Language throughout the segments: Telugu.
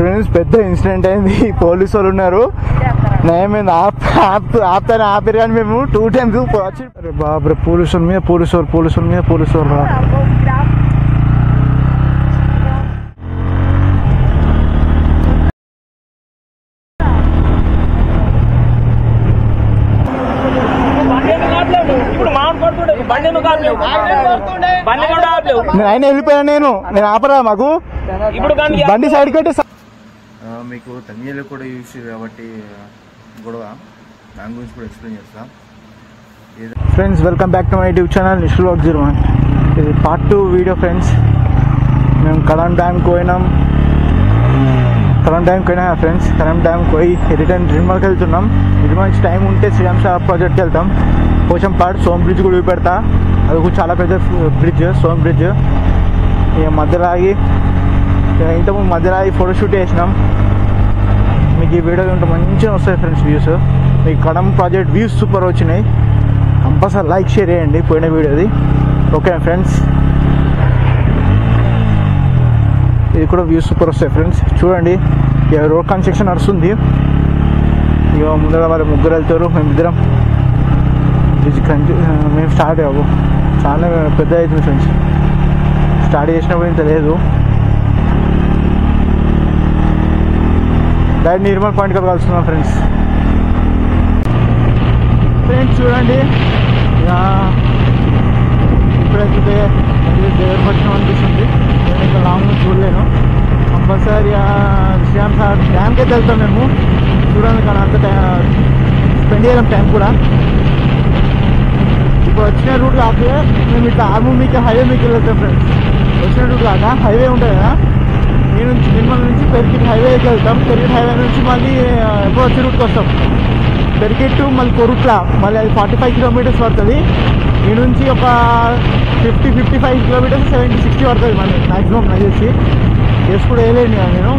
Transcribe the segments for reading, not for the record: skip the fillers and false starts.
ఫ్రెండ్స్ పెద్ద ఇన్సిడెంట్ అయింది. పోలీసు వాళ్ళు ఉన్నారు, నేను ఆపుతానే ఆపారు కానీ మేము 2 times వచ్చి బాబు పోలీసుల మీద పోలీసు వాళ్ళు ఆయన వెళ్ళిపోయాను నేను ఆపరా మాకు బండి సైడ్ కట్టి మీకు తమిళలో కూడా యూజ్ కాబట్టి గొడవ దాని గురించి కూడా ఎక్స్ప్లెయిన్ చేస్తాం. Friends welcome back to my YouTube channel నిషుల్ వాక్ 01. ఇది పార్ట్ 2 వీడియో. ఫ్రెండ్స్ మేము కడమ్ డ్యామ్కి పోయినాం ఫ్రెండ్స్. కడమ్ డ్యామ్కి పోయి రిటర్న్ నిర్మల్కి వెళ్తున్నాం. నిర్మల్ నుంచి టైం ఉంటే శ్రీరామ్ సాగర్ ప్రాజెక్ట్కి వెళ్తాం. పోచంపాడు సోమ్ బ్రిడ్జ్ కూడా చూపెడతా, అది కూడా చాలా పెద్ద బ్రిడ్జ్ సోమ్ బ్రిడ్జ్. ఇక మధ్యలో ఆగి ఇంతకుముందు మధ్యలో ఆగి ఫోటోషూట్ చేసినాం. మీకు ఈ వీడియో ఉంటే మంచిగా వస్తాయి ఫ్రెండ్స్ వ్యూస్. మీకు కడమ్ ప్రాజెక్ట్ వ్యూస్ సూపర్ వచ్చినాయి. కంపల్సరీ లైక్ షేర్ చేయండి పోయిన వీడియోది. ఓకే ఫ్రెండ్స్, ఇది కూడా వ్యూస్ సూపర్ వస్తాయి ఫ్రెండ్స్. చూడండి ఇక రోడ్ కన్స్ట్రక్షన్ నడుస్తుంది. ఇక ముందర వాళ్ళు ముగ్గురు వెళ్తారు, మేమిద్దరం మేము స్టార్ట్ అవ్వు చాలా పెద్ద అవుతుంది ఫ్రెండ్స్. స్టార్ట్ చేసినప్పుడు ఇంత లేదు. డైరెక్ట్ నిర్మల్ పాయింట్కి కలుస్తున్నాం ఫ్రెండ్స్. చూడండి ఇప్పుడైతే దగ్గర పట్టిన అనిపిస్తుంది. నేను ఇంకా లాంగ్ నుంచి చూడలేను. కంపల్సరీ శ్రీరామ్ సాగర్ డ్యామ్కి అయితే వెళ్తాం మేము. చూడండి కానీ అంత స్పెండ్ చేయలేం టైం కూడా. ఇప్పుడు వచ్చిన రూట్ కాకపోతే మేము ఇట్లా ఆర్మూర్ మీకు హైవే మీకు వెళ్తాం ఫ్రెండ్స్. వచ్చిన రూట్ కాక హైవే ఉంటుంది కదా, నేను నిర్మల్ నుంచి పెరికిట్ హైవేకి వెళ్తాం. పెరికిట్ హైవే నుంచి మళ్ళీ ఎప్పుడు వచ్చే రూట్కి వస్తాం. పెరికిట్ టు మళ్ళీ కొరుట్లా మళ్ళీ అది 45 kilometers పడుతుంది. ఈ నుంచి ఒక 50-55 kilometers 70-60 పడుతుంది మళ్ళీ మ్యాక్సిమం నాకు చేసి. కేసు కూడా వేయలేండి నేను.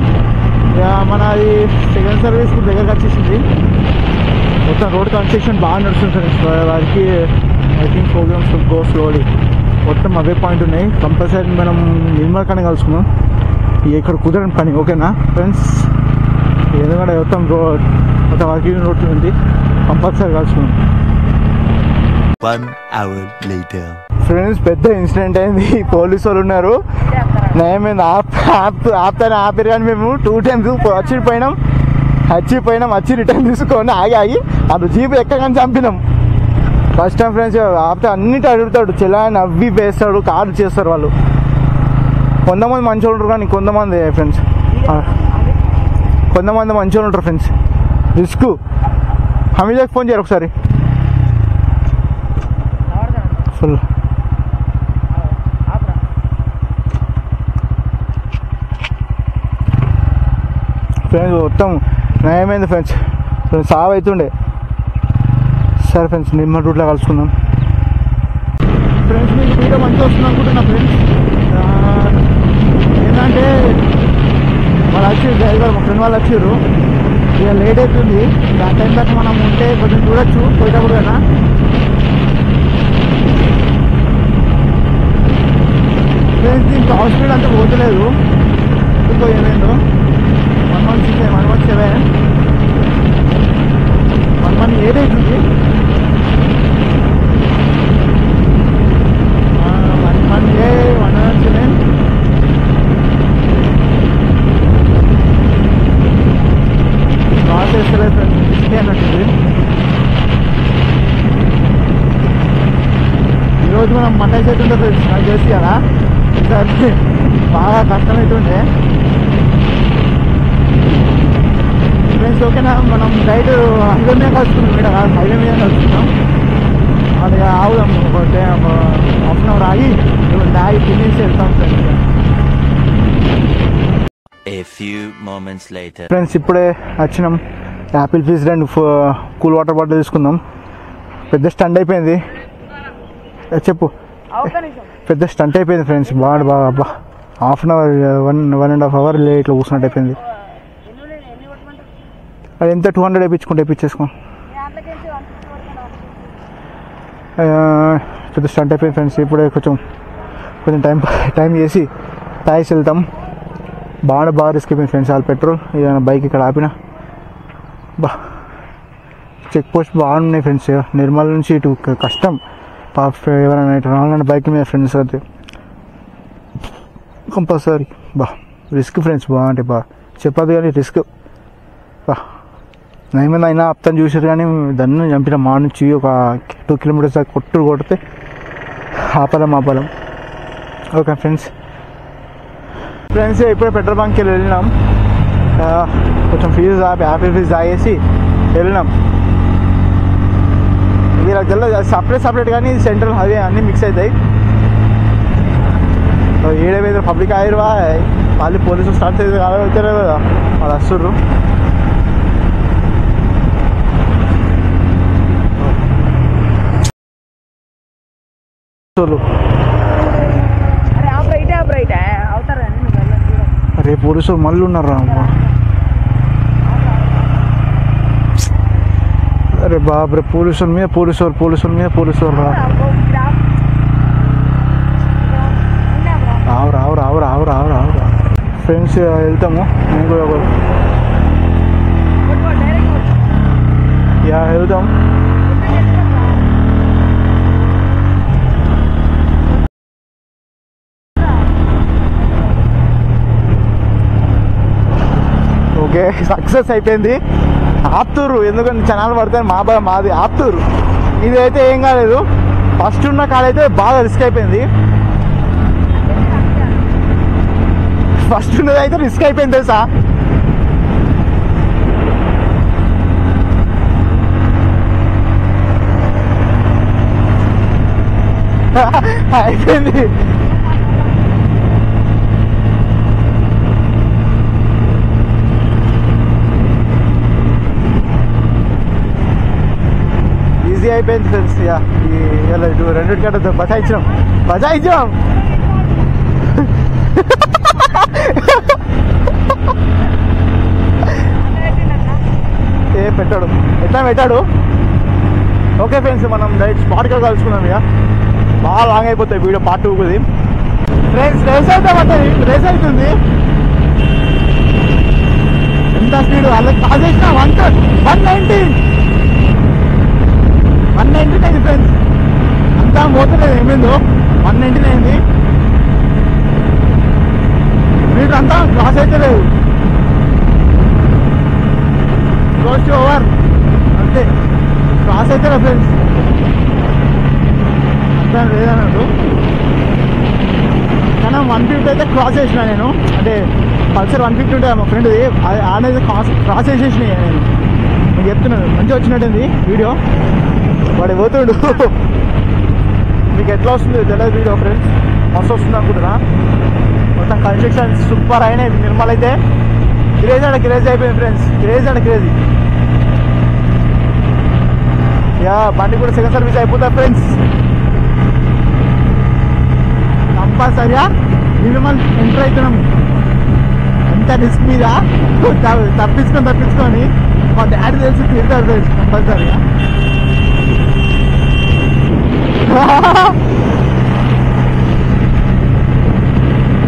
మన అది సెకండ్ సర్వీస్ కూడా దగ్గరకు వచ్చేసింది. మొత్తం రోడ్ కన్స్ట్రక్షన్ బాగా నడుస్తుంది ఫ్రెండ్స్. వారికి I think programmes go slowly. మొత్తం అవే పాయింట్ ఉన్నాయి. కంపల్సరీ మనం నిర్మల్ కానీ కలుసుకున్నాం. ఇక్కడ కుదరని పని. ఓకేనా ఫ్రెండ్స్, ఎందుకంటే మొత్తం మొత్తం వర్కింగ్ రోడ్ ఉంది. కంపల్సరీ కలుసుకున్నాం. ఫ్రెండ్స్ పెద్ద ఇన్సిడెంట్ అయింది. పోలీసు వాళ్ళు ఉన్నారు, నేను ఆపుతానే ఆపారు కానీ మేము 2 times వచ్చి రిటర్న్ తీసుకొని ఆగి అటు జీప్ ఎక్కగానే చంపినాం. ఫస్ట్ టైం ఫ్రెండ్స్ ఆపితే అన్నిటి అడుగుతాడు, చెల్లని అవి వేస్తాడు, కారు చేస్తారు వాళ్ళు. కొంతమంది మంచిగా ఉంటారు కానీ కొంతమంది ఫ్రెండ్స్ మంచిగా ఉంటారు ఫ్రెండ్స్. రిస్క్. హమీదాకి ఫోన్ చేయరు ఒకసారి. ఫుల్ ఫ్రెండ్స్ మొత్తం నయమైంది ఫ్రెండ్స్. సావ్ అవుతుండే. సరే ఫ్రెండ్స్ నిర్మల్ రూట్లో కలుసుకుందాం. ఫ్రెండ్స్ మీకు వీడియో మంచిగా వస్తుంది అనుకుంటున్నా ఫ్రెండ్స్. ఏంటంటే వాళ్ళు వచ్చారు, డ్రైవర్ మా ఫ్రెండ్ వాళ్ళు వచ్చారు. ఇక లేట్ అవుతుంది. దాని టైం దాకా మనం ఉంటే కొంచెం చూడొచ్చు పోయేటప్పుడు కదా. ఫ్రెండ్స్ దీనికి టాప్ స్పీడ్ అంతా పోతలేదు. ఇంకో ఏమైందో 117 118 అవుతుంది. 117 బాగా చేస్తలేదు ఫ్రెండ్స్. అన్నట్టుంది. ఈరోజు మనం మండే చేస్తుంటే ఫ్రెండ్స్ నాకు చేసి కదా సరే బాగా కష్టమవుతుండే ఫ్రెండ్స్. ఓకేనా, మనం డైట్ హైవే మీద కలుసుకున్నాం. ఇక్కడ హైవే మీద కలుసుకున్నాం. అది ఆగుదాం ఒక హాఫ్ అన్ అవర్ ఆగి తినేసి వెళ్తాం ఫ్రెండ్స్. ఇప్పుడే వచ్చినాం. Apple fizz and cool water bottle తీసుకుందాం. పెద్ద స్టంట్ అయిపోయింది. చెప్పు. పెద్ద స్టంట్ అయిపోయింది ఫ్రెండ్స్. బాగా హాఫ్ అన్ అవర్ 1.5 hours ఇట్లా కూర్చున్నట్టు అయిపోయింది. అది ఎంత 200 వేయించేసుకో. పెద్ద స్టంట్ అయిపోయింది ఫ్రెండ్స్. ఇప్పుడే కొంచెం టైం చేసి తాగేసి వెళ్తాం. బాగా రిస్క్ అయిపోయింది ఫ్రెండ్స్. వాళ్ళు పెట్రోల్ ఏదైనా బైక్ ఇక్కడ ఆపిన చెక్ పోస్ట్ బాగున్నాయి ఫ్రెండ్స్. నిర్మల్ నుంచి ఇటు కష్టం ఎవరైనా ఇటు రావాలంటే బైక్ మీద ఫ్రెండ్స్ అయితే కంపల్సరీ రిస్క్ ఫ్రెండ్స్. బాగుంటాయి చెప్పదు కానీ రిస్క్ నేమేమైనా అయినా ఆప్తాను చూసారు కానీ దాన్ని చంపిన మా నుంచి ఒక 2 కిలోమీటర్స్ దాకా కొడితే ఆపలం. ఓకే ఫ్రెండ్స్ ఇప్పుడే పెట్రోల్ బంక్కి వెళ్ళినాం. కొంచెం ఫీజు యాపిల్ ఫీజు తాగేసి వెళ్ళినాం. వీళ్ళకి తెలియదు సపరేట్ కానీ సెంట్రల్ హైవే అన్నీ మిక్స్ అవుతాయి. ఏడేమైతే పబ్లిక్ ఆయిర్వా వాళ్ళు పోలీసులు స్టార్ట్ చేసి అవుతారు కదా వాళ్ళు వస్తుర్రు. అరే పోలీసులు మళ్ళీ ఉన్నారు రా అమ్మ. అరే బాబరే పోలీసుల మీద పోలీసులు రా. రావు ఫ్రెండ్స్ వెళ్తాము. నేను కూడా వెళ్తాం. ఓకే సక్సెస్ అయిపోయింది. ఆపుతుర్రు ఎందుకంటే ఛానల్ పడతాయి మాది ఆపుతుర్రు. ఇదైతే ఏం కాలేదు. ఫస్ట్ ఉన్న కాడైతే బాగా రిస్క్ అయిపోయింది. ఫస్ట్ ఉన్నది అయితే రిస్క్ అయిపోయింది తెలుసా. అయిపోయింది. ఈజీ అయిపోయింది ఫ్రెండ్స్. ఇటు రెండింటికంటే బజాయించాం. పెట్టాడు ఎట్లా పెట్టాడు. ఓకే ఫ్రెండ్స్ మనం డైరెక్ట్ స్పాట్గా కలుసుకున్నాం. ఇక బాగా లాంగ్ అయిపోతాయి వీడియో పార్ట్ 2ది. ఫ్రెండ్స్ రేస్ అవుతుంది. ఎంత స్పీడ్ వాళ్ళకి కాల్ చేసిన 190 అయింది ఫ్రెండ్స్. అంతా పోతలేదు ఏమైందో 190 అయింది. వీడు అంతా క్రాస్ అయితే లేదు. క్లోజ్ ఓవర్ అంతే క్రాస్ అయితే ఫ్రెండ్స్ అంతా లేదన్నట్టు. కానీ 150 అయితే క్రాస్ చేసిన నేను. అంటే పల్సర్ 150 ఉంటుంది మా ఫ్రెండ్ది. అనేది క్రాస్ చేసేసినాయి నేను. మీకు చెప్తున్నాను మంచిగా వచ్చినట్టుంది వీడియో. వాడు పోతుండు. మీకు ఎట్లా వస్తుంది తెలియదు వీడియో ఫ్రెండ్స్. మస్తు వస్తుంది అనుకుంటున్నా. మొత్తం కన్స్ట్రక్షన్ సూపర్ అయినాయి. నిర్మల్ అయితే క్రేజ్ అయిపోయింది ఫ్రెండ్స్. క్రేజీ. బండి కూడా సెకండ్ సర్వీస్ అయిపోతుంది ఫ్రెండ్స్. కంపల్సరిగా నిర్మల్ ఎంటర్ అవుతున్నాం. ఎంత రిస్క్ మీద తప్పించుకొని మా డాడీ తెలిసి తింటారు ఫ్రెండ్స్ కంపల్సరిగా.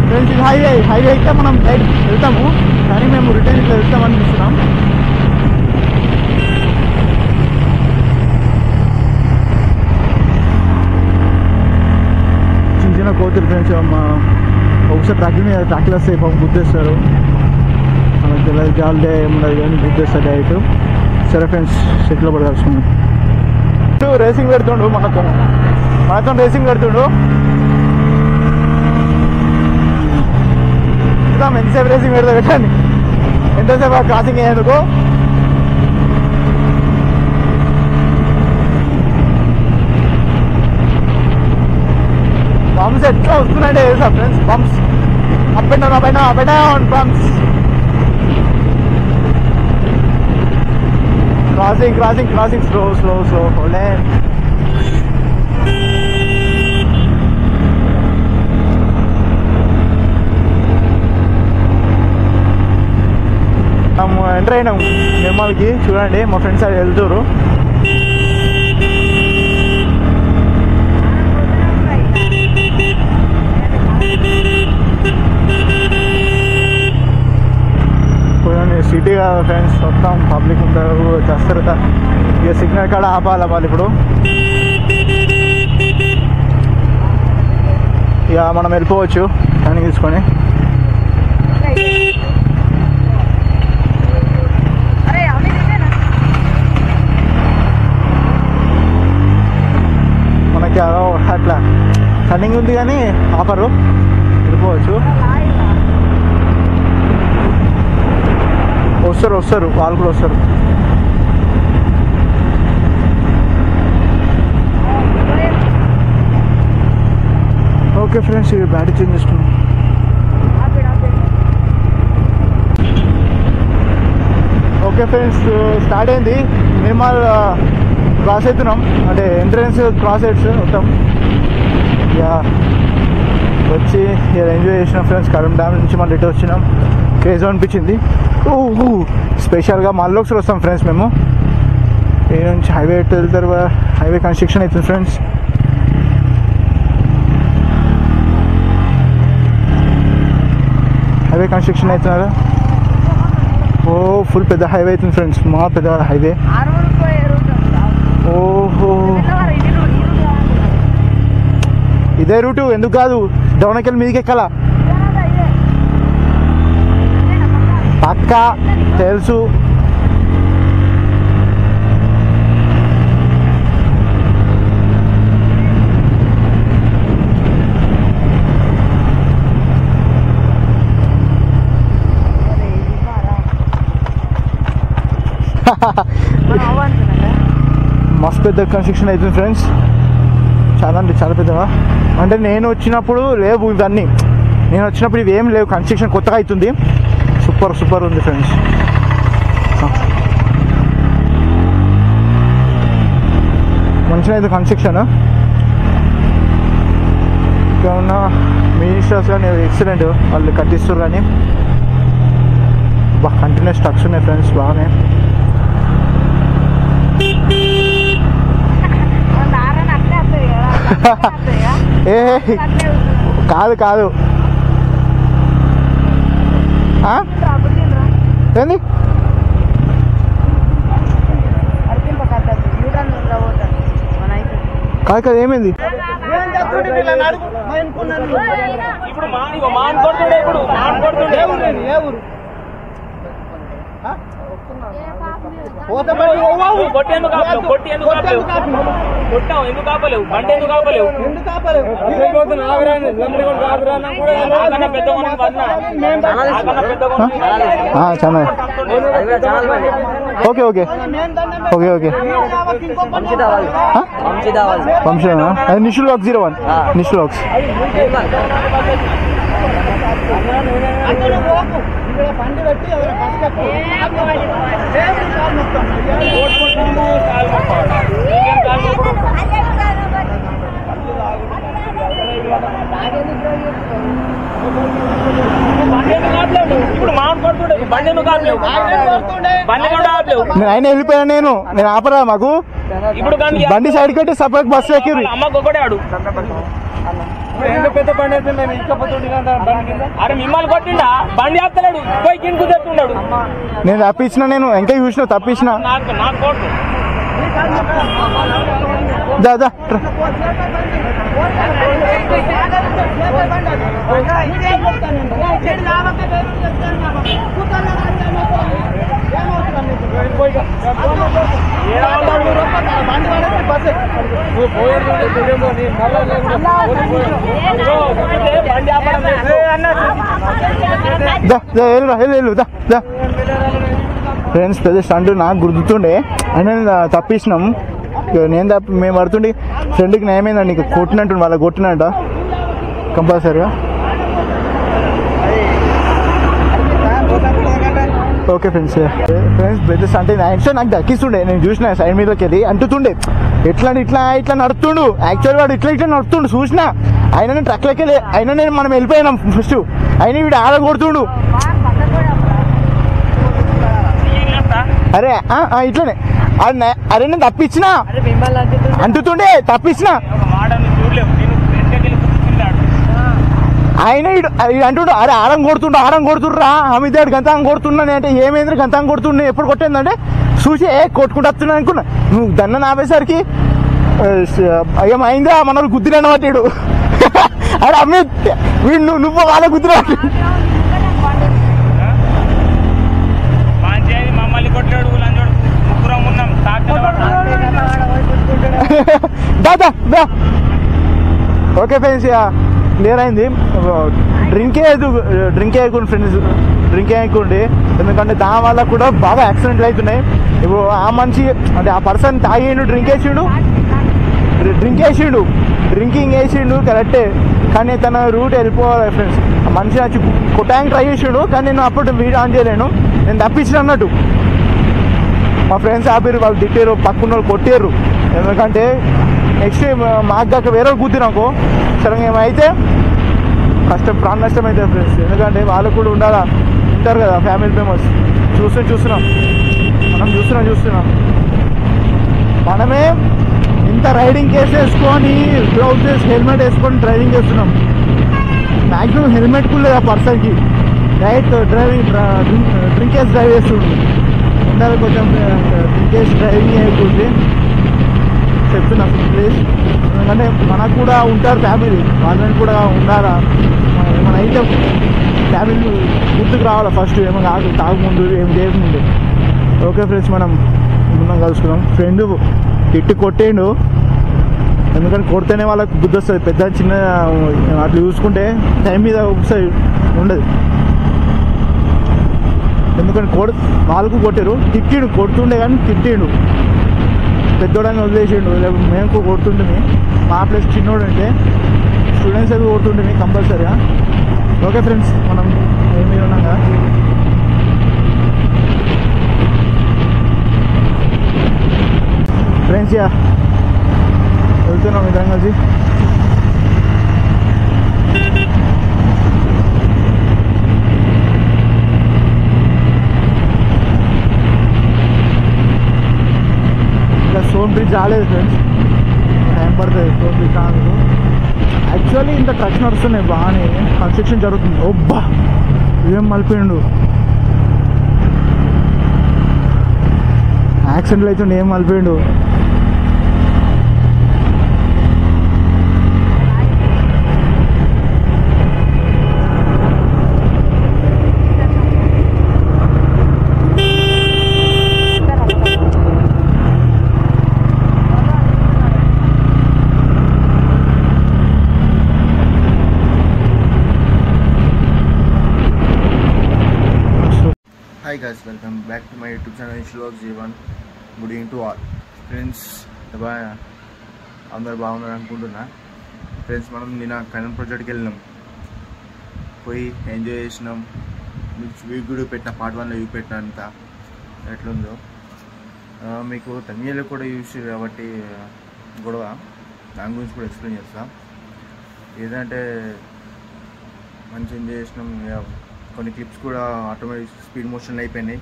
ఫ్రెండ్స్ ఇది హైవే అయితే మనం డైరెక్ట్ వెళ్తాము. కానీ మేము రిటర్న్ ఇట్లా వెళ్తామని చూస్తున్నాం. చిన్న కోతులు ఫ్రెండ్స్. ఒకసారి ట్రాక్లు వస్తాయి గుద్దేస్తారు. మనకు తెలియదు జాలితే ఏముండదు కానీ గుద్దేస్తారు డైరెక్ట్. సరే ఫ్రెండ్స్ సెట్లో పడి కలుసుకున్నాం. రేసింగ్ పెడుతుండు మనతో రేసింగ్ పెడుతుండు. ఎంతసేపు రేసింగ్ పెడతా పెట్టండి. ఎంతసేపు క్రాసింగ్ అయ్యేందుకు. బంప్స్ ఎట్లా వస్తున్నాయంటే తెలుసా friends. Bumps up and down bumps. Crossing slow hold. Enter అయినాం నిర్మల్కి. చూడండి మా ఫ్రెండ్స్ అది వెళ్తారు. సిటీ కదా ఫ్రెండ్స్, మొత్తం పబ్లిక్ ఉంటారు చేస్తారు. ఇక సిగ్నల్ కాడ ఆపాలి ఇప్పుడు. ఇక మనం వెళ్ళిపోవచ్చు టర్నింగ్ తీసుకొని. మనకి అట్లా టర్నింగ్ ఉంది కానీ ఆపరు, వెళ్ళిపోవచ్చు. వస్తారు వాళ్ళు కూడా వస్తారు. ఓకే ఫ్రెండ్స్, ఇవి బ్యాటరీ చేంజ్ చేసుకున్నాం. ఓకే ఫ్రెండ్స్, స్టార్ట్ అయింది. నిర్మల్ క్రాస్ అవుతున్నాం, అంటే ఎంట్రన్స్ క్రాస్ అవుట్స్ మొత్తం. ఇక వచ్చి ఎంజాయ్ చేసినాం ఫ్రెండ్స్. కరం డ్యామ్ నుంచి మనం రిటర్న్ వచ్చినాం. క్రేజ్ అనిపించింది. స్పెషల్గా మళ్ళీ ఒకసారి వస్తాం ఫ్రెండ్స్ మేము. ఏ నుంచి హైవే వెళ్తారు, హైవే కన్స్ట్రక్షన్ అవుతుంది ఫ్రెండ్స్. హైవే కన్స్ట్రక్షన్ అవుతున్నారు. ఓ ఫుల్ పెద్ద హైవే అవుతుంది ఫ్రెండ్స్, మా పెద్ద హైవే. ఓహో ఇదే రూటు, ఎందుకు కాదు? డౌన్కి వెళ్ళి మీదకి ఎక్కాలా? పక్కా తెలుసు. మస్తు పెద్ద కన్స్ట్రక్షన్ అవుతుంది ఫ్రెండ్స్, చాలా అంటే చాలా పెద్దగా. అంటే నేను వచ్చినప్పుడు లేవు ఇవన్నీ, నేను వచ్చినప్పుడు ఇవి ఏం లేవు. కన్స్ట్రక్షన్ కొత్తగా అవుతుంది. సూపర్ ఉంది ఫ్రెండ్స్. మంచిగా అయితే కన్స్ట్రక్షన్. ఇంకా ఉన్న మినిస్టర్స్ కానీ ఎక్సలెంట్, వాళ్ళు కట్టిస్తారు. కానీ కంటిన్యూస్ ట్రక్స్ ఉన్నాయి ఫ్రెండ్స్, బాగానే. ఏ కాదు ఏంది కాదు ఏమైంది? ఓకే నిషుల్ లాక్స్ 01 నిషుల్ లాక్స్. ఆయన వెళ్ళిపోయా, నేను ఆపరా మాకు. బండి సైడ్ కట్టి సపరేట్ బస్సు ఎక్కి పెద్ద బండి అయితే మేము అరే మిమ్మల్ని కొట్టిండా బండి ఆపుతలేడు, పోయి కింద కుదురుతున్నాడు. నేను తప్పించిన, నేను ఇంకా చూసిన తప్పించిన. దాదా ఫ్రెండ్స్ పెద్ద స్టంట్ నాకు గుర్తుండే అని తప్పించినాం. మేము పడుతుండే ఫ్రెండ్కి నేమైందండి, నీకు కొట్టినట్టు వాళ్ళకి కొట్టినట్ట కంపల్సరీగా. ఓకే ఫ్రెండ్స్ పెద్ద స్టంట్ యాక్చువల్ నాకు దక్కిస్తుండే, నేను చూసిన సైడ్ మీదకి వెళ్ళి అంటుతుండే. ఇట్లా నడుతుండు, యాక్చువల్ వాడు ఇట్లా నడుతుండు చూసిన. అయినా ట్రక్లోకి వెళ్ళి అయినా మనం వెళ్ళిపోయినాం ఫస్ట్, అయినా వీడు ఆడ కొడుతుండు. అరే ఇట్లనే అరే నేను తప్పించినా అంటుతుండే, తప్పించిన. ఆయన అంటుండు అరే ఆడం కొడుతుండ్రా అమితాడు గంతాంగం కొడుతున్నాను అంటే ఏమైంది గంతాంగం కొడుతుండే ఎప్పుడు కొట్టిందంటే చూసి కొట్టుకుంటూ వస్తున్నా అనుకున్నా నువ్వు దన్న ఆపేసరికి ఏమైందా మన గుద్దిన పట్టాడు అరే అమిత్ వీడు నువ్వు వాళ్ళ గుద్దిన మమ్మల్ని కొట్టాడు ముగ్గురం ఉన్నాం దాదా ఓకే ఫ్రెండ్స్ క్లియర్ అయింది డ్రింక్ వేయకుండా ఫ్రెండ్స్ డ్రింక్ వేయకండి ఎందుకంటే దాని వల్ల కూడా బాగా యాక్సిడెంట్లు అవుతున్నాయి ఇప్పుడు ఆ మనిషి అంటే ఆ పర్సన్ తాగిండు డ్రింకింగ్ వేసిండు కరెక్టే కానీ తన రూట్ వెళ్ళిపోవాలి ఫ్రెండ్స్ ఆ మనిషి వచ్చి కొట్టడానికి ట్రై చేసిండు కానీ నేను అప్పుడు వీడియో ఆన్ చేయలేను నేను తప్పించిన అన్నట్టు మా ఫ్రెండ్స్ ఆపిరు వాళ్ళు తిట్టారు పక్కన వాళ్ళు కొట్టారు ఎందుకంటే నెక్స్ట్ మాకు దాకా వేరే గుద్దినాకో సడన్గా ఏమైతే ప్రాణ నష్టం అవుతుంది ఫ్రెండ్స్ ఎందుకంటే వాళ్ళు కూడా ఉంటారు కదా ఫ్యామిలీ మెంబర్స్ చూస్తున్నాం మనమే ఇంత రైడింగ్ కేసు వేసుకొని గ్లౌజెస్ హెల్మెట్ వేసుకొని డ్రైవింగ్ చేస్తున్నాం మ్యాక్సిమం హెల్మెట్ కూడా లేదు ఆ పర్సన్కి రైట్ డ్రింక్ వేసి డ్రైవ్ చేస్తుండ్రు ఉండాలి కొంచెం డ్రింక్ వేసి డ్రైవింగ్ చేయకూడదు చెప్తున్నా ప్లీజ్ ఎందుకంటే మనకు కూడా ఉంటారు ఫ్యామిలీ వాళ్ళని కూడా ఉండాలా ఏమైనా అయితే ఫ్యామిలీ గుర్తుకు రావాలా ఫస్ట్ ఏమో తాగముందు ఏం చేయకముందు ఓకే ఫ్రెండ్స్ మనం కలుసుకున్నాం ఫ్రెండ్ తిట్టి కొట్టేయండు ఎందుకంటే కొడితేనే వాళ్ళకి బుద్ధి వస్తుంది పెద్ద చిన్న అట్లా చూసుకుంటే టైం మీద ఒకసారి ఉండదు ఎందుకంటే వాళ్ళకు కొట్టారు తిట్టిండు కొడుతుండే కానీ తిట్టిండు పెద్దోడని వదిలేసిండు మేము కొడుతుండే మా ప్లేస్ చిన్నోడు అంటే స్టూడెంట్స్ అవి కొడుతుండే కంపల్సరీగా ఓకే ఫ్రెండ్స్ మనం ఏమి ఉన్నాం కదా ఫ్రెండ్స్ వెళ్తున్నాం ఇద్దరం కలిసి ఇంకా సోన్ బ్రిడ్జ్ రాలేదు ఫ్రెండ్స్ టైం పడుతుంది సోన్ బ్రిడ్జ్ రాలేదు యాక్చువల్లీ ఇంత ట్రక్స్ నడుస్తున్నాయి బాగానే కన్స్ట్రక్షన్ జరుగుతుంది ఒబ్బా ఏం మలిపోయిండు యాక్సిడెంట్లు అవుతుండే ఏం మలిపోయిండు Hi guys, welcome back to my YouTube channel Vlogs J1. Good evening to all friends. అందరు బాగున్నారు అనుకుంటున్నా ఫ్రెండ్స్. మనం నిన్న కనన్ ప్రాజెక్ట్కి వెళ్ళినాం, పోయి ఎంజాయ్ చేసినాం. మీకు కూడా పెట్టిన పార్ట్ 1లో ఇవి పెట్టినంత ఎట్లుందో మీకు తమిళలో కూడా యూజ్ కాబట్టి గొడవ దాని గురించి కూడా ఎక్స్ప్లెయిన్ చేస్తా. ఏదంటే మంచి ఎంజాయ్ చేసినాం. కొన్ని క్లిప్స్ కూడా ఆటోమేటిక్ స్పీడ్ మోషన్లో అయిపోయినాయి,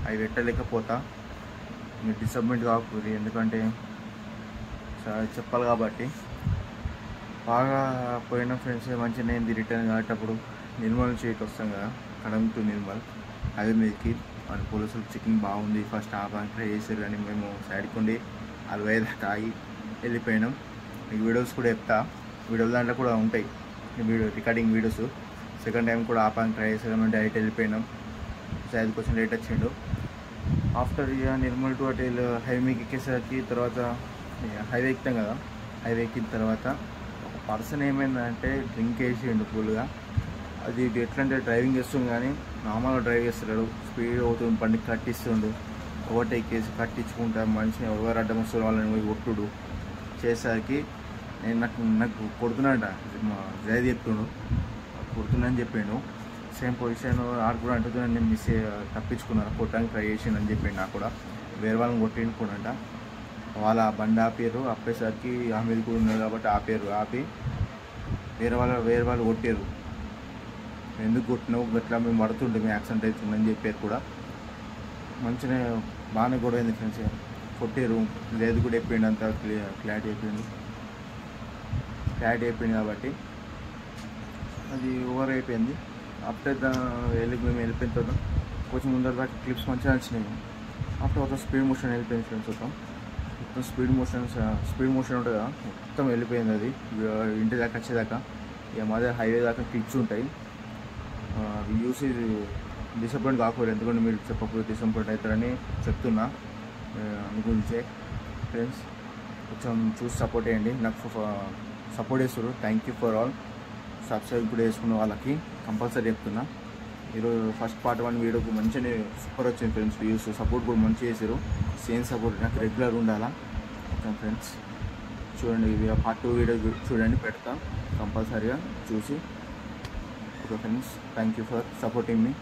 అవి పెట్టలేకపోతా. మీరు డిసప్పాయింట్ కాకూడదు ఎందుకంటే చెప్పాలి కాబట్టి. బాగా పోయిన ఫ్రెండ్స్ మంచిగా నేను రిటర్న్ కాటప్పుడు నిర్మల్ నుంచి ఇటు వస్తాం కదా, కడమ్ టు నిర్మల్ అదే మీదకి మన పోలీసులు చెకింగ్ బాగుంది. ఫస్ట్ ఆపానికి ట్రై చేశారు కానీ మేము సైడ్కి ఉండి అది వేదాకా ఆగి వెళ్ళిపోయినాం. మీకు వీడియోస్ కూడా చెప్తా, వీడియోల దాంట్లో కూడా ఉంటాయి రికార్డింగ్ వీడియోస్. సెకండ్ టైం కూడా ఆపానికి ట్రై చేసాం, మేము డైరెక్ట్ వెళ్ళిపోయినాం. సైడ్ కొంచెం లేట్ వచ్చిండు. ఆఫ్టర్ ఇక నిర్మల్ టు అటెల్ హైవేకి ఎక్కేసరికి తర్వాత హైవే ఎక్కుతాం కదా, హైవే ఎక్కిన తర్వాత ఒక పర్సన్ ఏమైందంటే డ్రింక్ వేసిండు ఫుల్గా. అది ఎట్లంటే డ్రైవింగ్ చేస్తుంది కానీ నార్మల్గా డ్రైవ్ చేస్తున్నాడు, స్పీడ్ అవుతుంది, బండి కట్టిస్తుండు, ఓవర్టేక్ చేసి కట్టించుకుంటా మనిషిని ఎవరు అడ్డం వస్తారు వాళ్ళని పోయి కొట్టుడు చేసేసరికి నేను నాకు కొడుతున్నాడ మా జయ చెప్తుండు, కొడుతుందని చెప్పిండు. సేమ్ పొజిషన్ ఆడు కూడా అంటుంది, నేను తప్పించుకున్నాను, కొట్టడానికి ట్రై చేసిండు అని చెప్పిండు. నాకు కూడా వేరే వాళ్ళని కొట్టించుకున్నట. వాళ్ళ బండి ఆపారు, ఆపేసరికి ఆమెది కూడా ఉన్నారు కాబట్టి ఆపి వేరే వాళ్ళు కొట్టారు. ఎందుకు కొట్టినావు గట్లా మేము పడుతుంటే మేము యాక్సిడెంట్ అవుతుందని చెప్పారు కూడా. మంచిగా బాగానే గొడవ అయింది ఫ్రెండ్స్. కొట్టారు, లేదు కూడా అయిపోయింది, అంతా క్లారిటీ అయిపోయింది కాబట్టి అది ఓవర్ అయిపోయింది. ఆఫ్టర్ మేము వెళ్ళిపోయిన తర్వాత కొంచెం ముందర దాకా క్లిప్స్ మంచిగా నచ్చినాయి. ఆఫ్టర్ ఒక స్పీడ్ మోషన్ వెళ్ళిపోయింది ఫ్రెండ్స్. మొత్తం స్పీడ్ మోషన్ ఉంటుంది కదా, మొత్తం వెళ్ళిపోయింది అది ఇంటి దాకా వచ్చేదాకా. ఇక మాదే హైవే దాకా క్లిప్స్ ఉంటాయి. అవి చూసి డిసప్పాయింట్ కాకూడదు, ఎందుకంటే మీరు చెప్పకపోతే డిసప్పాయింట్ అవుతారని చెప్తున్నా. అనుకుంటే ఫ్రెండ్స్ కొంచెం చూసి సపోర్ట్ చేయండి, నాకు సపోర్ట్ చేస్తారు. Thank you for all. Subscribe కూడా చేసుకున్న వాళ్ళకి కంపల్సరీ చెప్తున్నా. ఈరోజు ఫస్ట్ పార్ట్ 1 వీడియోకి మంచిగా సూపర్ వచ్చింది ఫ్రెండ్స్. వ్యూస్ సపోర్ట్ కూడా మంచిగా చేశారు. సేమ్ సపోర్ట్ నాకు రెగ్యులర్ ఉండాలా. ఓకే ఫ్రెండ్స్, చూడండి ఇవి పార్ట్ 2 వీడియో చూడండి, పెడతా కంపల్సరీగా చూసి. Okay friends, thank you for supporting me.